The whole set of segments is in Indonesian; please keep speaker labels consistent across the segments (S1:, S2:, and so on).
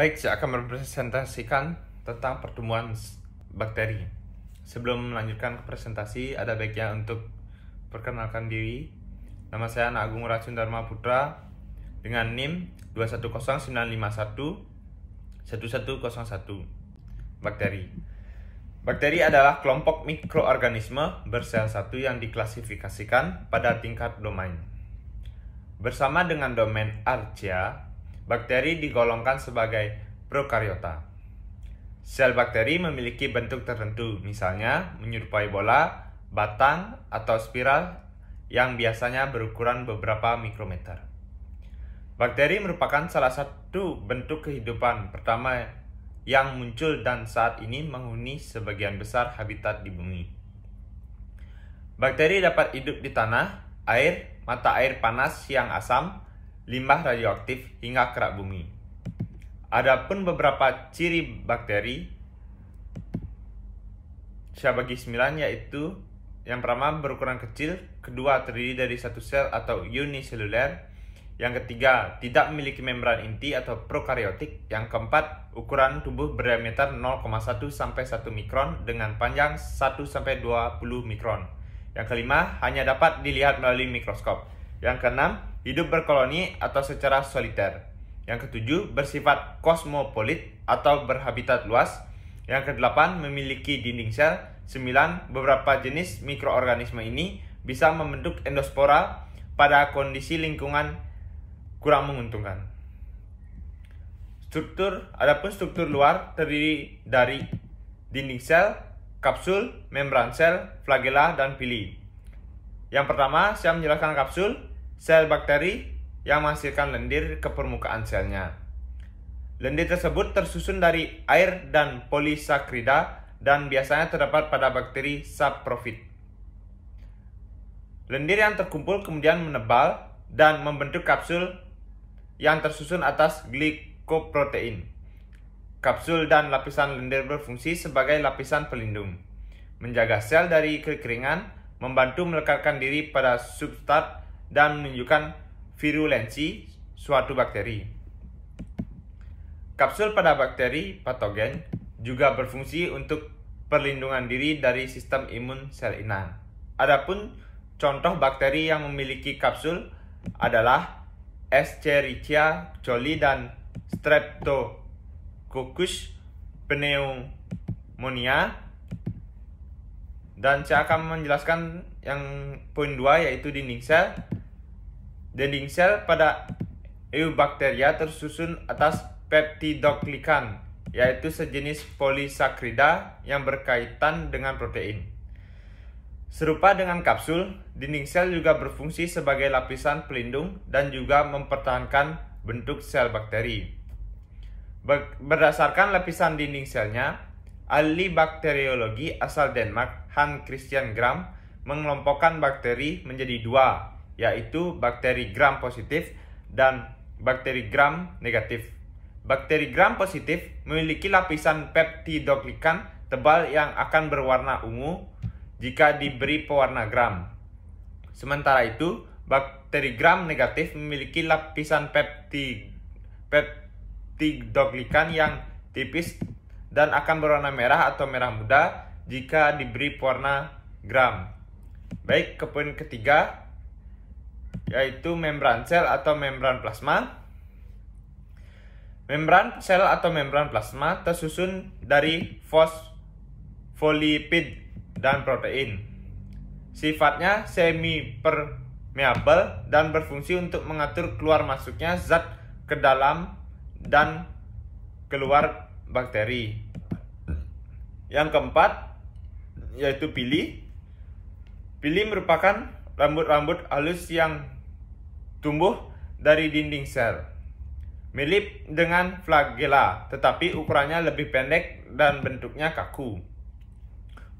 S1: Baik, saya akan mempresentasikan tentang pertumbuhan bakteri. Sebelum melanjutkan ke presentasi, ada baiknya untuk perkenalkan diri. Nama saya Anak Agung Racun Dharma Putra dengan NIM 210951-1101. Bakteri. Bakteri adalah kelompok mikroorganisme bersel satu yang diklasifikasikan pada tingkat domain. Bersama dengan domain Archaea, bakteri digolongkan sebagai prokariota. Sel bakteri memiliki bentuk tertentu, misalnya menyerupai bola, batang, atau spiral yang biasanya berukuran beberapa mikrometer. Bakteri merupakan salah satu bentuk kehidupan pertama yang muncul dan saat ini menghuni sebagian besar habitat di bumi. Bakteri dapat hidup di tanah, air, mata air panas yang asam, limbah radioaktif, hingga kerak bumi. Adapun beberapa ciri bakteri, saya bagi 9, yaitu yang pertama berukuran kecil, kedua terdiri dari satu sel atau uniseluler, yang ketiga tidak memiliki membran inti atau prokariotik, yang keempat ukuran tubuh berdiameter 0,1 sampai 1 mikron dengan panjang 1 sampai 20 mikron. Yang kelima hanya dapat dilihat melalui mikroskop. Yang keenam hidup berkoloni atau secara soliter. Yang ketujuh bersifat kosmopolit atau berhabitat luas. Yang kedelapan memiliki dinding sel. 9. Beberapa jenis mikroorganisme ini bisa membentuk endospora pada kondisi lingkungan kurang menguntungkan. Adapun struktur luar terdiri dari dinding sel, kapsul, membran sel, flagela, dan pili. Yang pertama, saya menjelaskan kapsul, sel bakteri yang menghasilkan lendir ke permukaan selnya. Lendir tersebut tersusun dari air dan polisakrida dan biasanya terdapat pada bakteri saprofit. Lendir yang terkumpul kemudian menebal dan membentuk kapsul yang tersusun atas glikoprotein. Kapsul dan lapisan lendir berfungsi sebagai lapisan pelindung, menjaga sel dari kekeringan, membantu melekatkan diri pada substrat, dan menunjukkan virulensi suatu bakteri. Kapsul pada bakteri patogen juga berfungsi untuk perlindungan diri dari sistem imun sel inang. Adapun contoh bakteri yang memiliki kapsul adalah Escherichia coli dan Streptococcus pneumonia. Dan saya akan menjelaskan yang poin 2, yaitu dinding sel. Dinding sel pada Eubacteria tersusun atas peptidoglikan, yaitu sejenis polisakrida yang berkaitan dengan protein. Serupa dengan kapsul, dinding sel juga berfungsi sebagai lapisan pelindung dan juga mempertahankan bentuk sel bakteri. Berdasarkan lapisan dinding selnya, ahli bakteriologi asal Denmark, Hans Christian Gram, mengelompokkan bakteri menjadi 2, yaitu bakteri gram positif dan bakteri gram negatif. Bakteri gram positif memiliki lapisan peptidoglikan tebal yang akan berwarna ungu jika diberi pewarna gram. Sementara itu, bakteri gram negatif memiliki lapisan peptidoglikan yang tipis dan akan berwarna merah atau merah muda jika diberi pewarna gram. Baik, ke poin ketiga, yaitu membran sel atau membran plasma. Membran sel atau membran plasma tersusun dari fosfolipid dan protein. Sifatnya semi-permeabel dan berfungsi untuk mengatur keluar masuknya zat ke dalam dan keluar bakteri. Yang keempat, yaitu pili. Pili merupakan rambut-rambut halus yang tumbuh dari dinding sel. Mirip dengan flagela, tetapi ukurannya lebih pendek dan bentuknya kaku.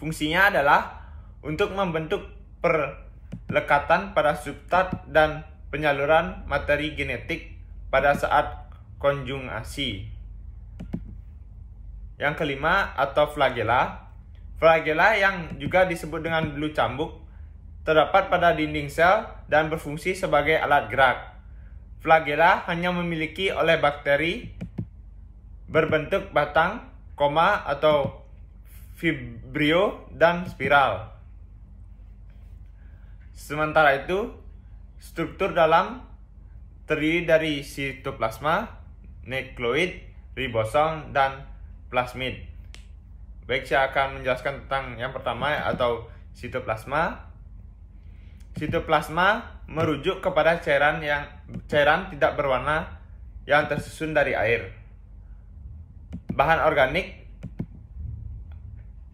S1: Fungsinya adalah untuk membentuk perlekatan pada substrat dan penyaluran materi genetik pada saat konjugasi. Yang kelima, atau flagela. Flagela yang juga disebut dengan bulu cambuk terdapat pada dinding sel dan berfungsi sebagai alat gerak. Flagela hanya memiliki oleh bakteri berbentuk batang, koma atau vibrio dan spiral. Sementara itu, struktur dalam terdiri dari sitoplasma, nukleoid, ribosom, dan plasmid. Baik, saya akan menjelaskan tentang yang pertama atau sitoplasma. Sitoplasma merujuk kepada cairan tidak berwarna yang tersusun dari air. Bahan organik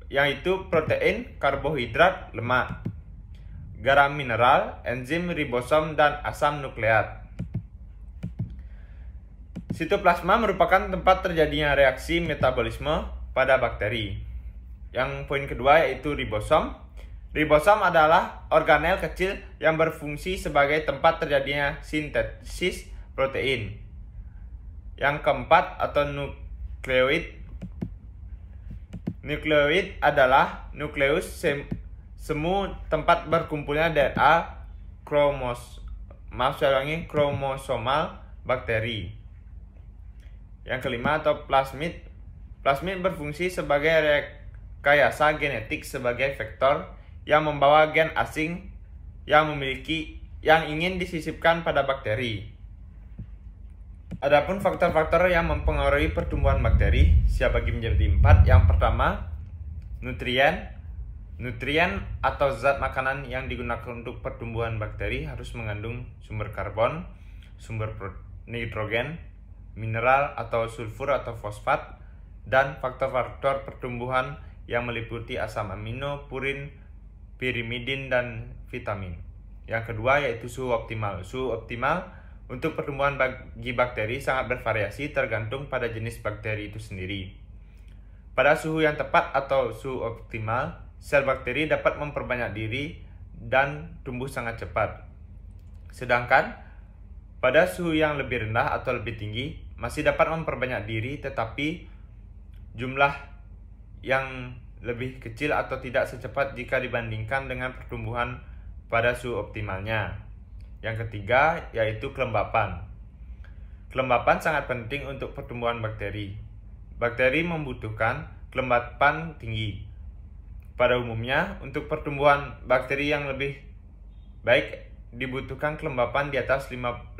S1: yaitu protein, karbohidrat, lemak, garam mineral, enzim ribosom, dan asam nukleat. Sitoplasma merupakan tempat terjadinya reaksi metabolisme pada bakteri. Yang poin kedua yaitu ribosom. Ribosom adalah organel kecil yang berfungsi sebagai tempat terjadinya sintesis protein. Yang keempat atau nukleoid. Nukleoid adalah nukleus semu tempat berkumpulnya DNA kromosomal bakteri. Yang kelima atau plasmid. Plasmid berfungsi sebagai rekayasa genetik sebagai vektor yang membawa gen asing yang ingin disisipkan pada bakteri. Adapun faktor-faktor yang mempengaruhi pertumbuhan bakteri siap bagi menjadi 4. Yang pertama, nutrien. Nutrien atau zat makanan yang digunakan untuk pertumbuhan bakteri harus mengandung sumber karbon, sumber nitrogen, mineral atau sulfur atau fosfat, dan faktor-faktor pertumbuhan yang meliputi asam amino, purin, pirimidin, dan vitamin. Yang kedua yaitu suhu optimal. Suhu optimal untuk pertumbuhan bagi bakteri sangat bervariasi tergantung pada jenis bakteri itu sendiri. Pada suhu yang tepat atau suhu optimal, sel bakteri dapat memperbanyak diri dan tumbuh sangat cepat. Sedangkan pada suhu yang lebih rendah atau lebih tinggi, masih dapat memperbanyak diri tetapi jumlah yang lebih kecil atau tidak secepat jika dibandingkan dengan pertumbuhan pada suhu optimalnya. Yang ketiga yaitu kelembapan. Kelembapan sangat penting untuk pertumbuhan bakteri. Bakteri membutuhkan kelembapan tinggi. Pada umumnya, untuk pertumbuhan bakteri yang lebih baik dibutuhkan kelembapan di atas 85%.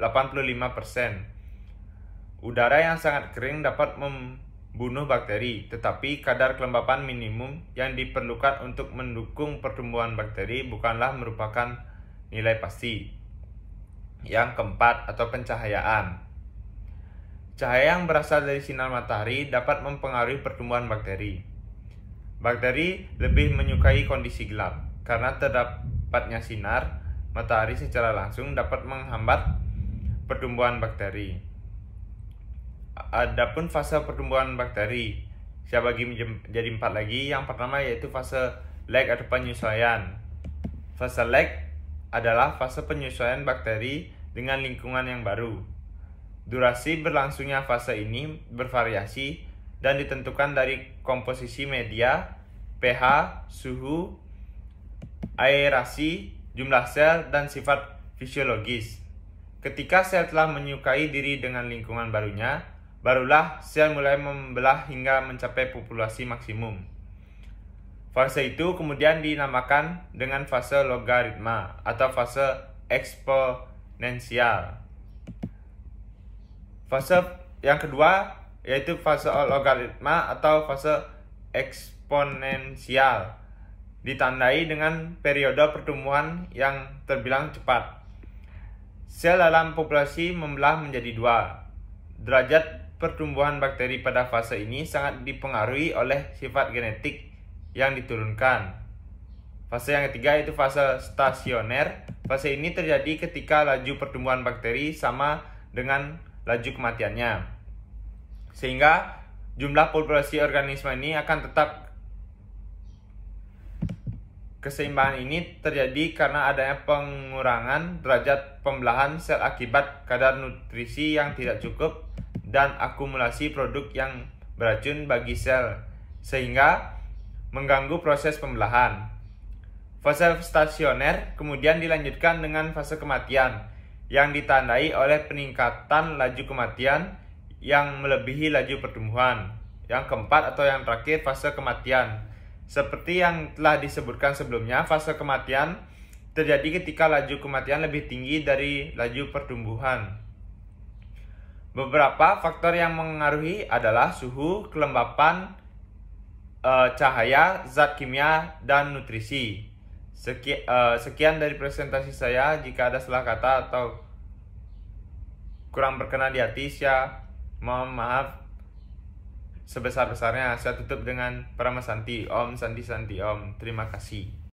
S1: Udara yang sangat kering dapat membunuh bakteri, tetapi kadar kelembapan minimum yang diperlukan untuk mendukung pertumbuhan bakteri bukanlah merupakan nilai pasti. Yang keempat atau pencahayaan. Cahaya yang berasal dari sinar matahari dapat mempengaruhi pertumbuhan bakteri. Bakteri lebih menyukai kondisi gelap karena terdapatnya sinar matahari secara langsung dapat menghambat pertumbuhan bakteri. Adapun fase pertumbuhan bakteri saya bagi menjadi 4 lagi. Yang pertama yaitu fase lag atau penyesuaian. Fase lag adalah fase penyesuaian bakteri dengan lingkungan yang baru. Durasi berlangsungnya fase ini bervariasi dan ditentukan dari komposisi media, pH, suhu, aerasi, jumlah sel, dan sifat fisiologis. Ketika sel telah menyukai diri dengan lingkungan barunya, barulah sel mulai membelah hingga mencapai populasi maksimum. Fase itu kemudian dinamakan dengan fase logaritma atau fase eksponensial. Fase yang kedua yaitu fase logaritma atau fase eksponensial, ditandai dengan periode pertumbuhan yang terbilang cepat. Sel dalam populasi membelah menjadi 2. Derajat pertumbuhan bakteri pada fase ini sangat dipengaruhi oleh sifat genetik yang diturunkan. Fase yang ketiga yaitu fase stasioner. Fase ini terjadi ketika laju pertumbuhan bakteri sama dengan laju kematiannya, sehingga jumlah populasi organisme ini akan tetap. Keseimbangan ini terjadi karena adanya pengurangan derajat pembelahan sel akibat kadar nutrisi yang tidak cukup dan akumulasi produk yang beracun bagi sel, sehingga mengganggu proses pembelahan. Fase stasioner kemudian dilanjutkan dengan fase kematian yang ditandai oleh peningkatan laju kematian yang melebihi laju pertumbuhan. Yang keempat atau yang terakhir, fase kematian. Seperti yang telah disebutkan sebelumnya, fase kematian terjadi ketika laju kematian lebih tinggi dari laju pertumbuhan. Beberapa faktor yang mengaruhi adalah suhu, kelembapan, cahaya, zat kimia, dan nutrisi. Sekian dari presentasi saya. Jika ada salah kata atau kurang berkenan di hati, saya mohon maaf sebesar-besarnya. Saya tutup dengan Paramasanti. Om Santi Santi Om. Terima kasih.